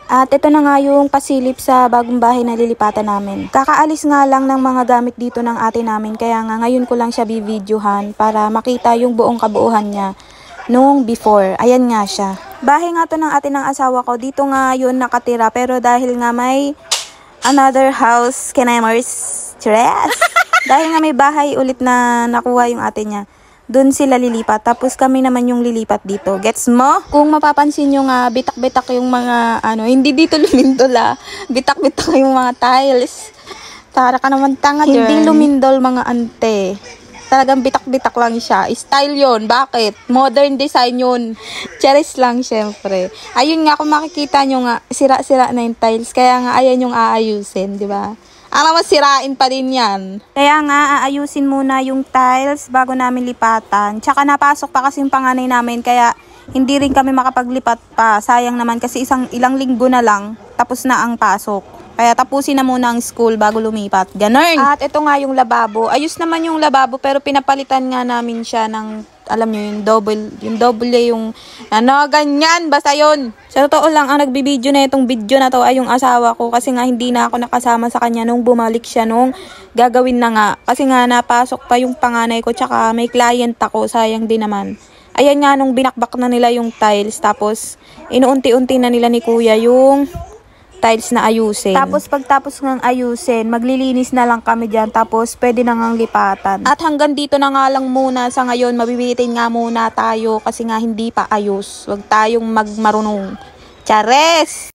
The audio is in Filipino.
At ito na nga yung pasilip sa bagong bahay na lilipatan namin. Kakaalis nga lang ng mga gamit dito ng ate namin, kaya nga ngayon ko lang siya bibidyohan para makita yung buong kabuuhan niya nung before. Ayan nga siya. Bahay nga to ng ate ng asawa ko. Dito nga yun nakatira, pero dahil nga may another house, Kenemers, stress. Dahil nga may bahay ulit na nakuha yung ate niya, doon sila lilipat. Tapos kami naman yung lilipat dito. Gets mo? Kung mapapansin nyo nga, bitak-bitak yung mga, hindi dito lumindol bitak-bitak yung mga tiles. Tara ka naman tanga dyan. Hindi lumindol mga ante. Talagang bitak-bitak lang siya. Style yon. Bakit? Modern design yun. Cheris lang, syempre. Ayun nga, kung makikita nyo nga, sira-sira na yung tiles. Kaya nga, ayan yung aayusin, di ba? Alam mo, sirain pa din yan. Kaya nga, aayusin muna yung tiles bago namin lipatan. Tsaka napasok pa kasi yung panganay namin, kaya hindi rin kami makapaglipat pa. Sayang naman kasi ilang linggo na lang, tapos na ang pasok. Kaya tapusin na muna ang school bago lumipat. Ganun. At ito nga yung lababo. Ayos naman yung lababo, pero pinapalitan nga namin siya ng, alam nyo, yung double yung ganyan, basta yun. Sa totoo lang, ang nagbibideo na itong video na to ay yung asawa ko, kasi nga hindi na ako nakasama sa kanya nung bumalik siya nung gagawin na nga. Kasi nga napasok pa yung panganay ko, tsaka may client ako, sayang din naman. Ayan nga, nung binakbak na nila yung tiles, tapos inuunti-unti na nila ni kuya yung tiles na ayusin. Tapos pagtapos ng ayusin, maglilinis na lang kami dyan. Tapos pwede na ngang lipatan. At hanggang dito na nga lang muna sa ngayon. Mabibitin nga muna tayo kasi nga hindi pa ayos. Huwag tayong magmarunong. Chares!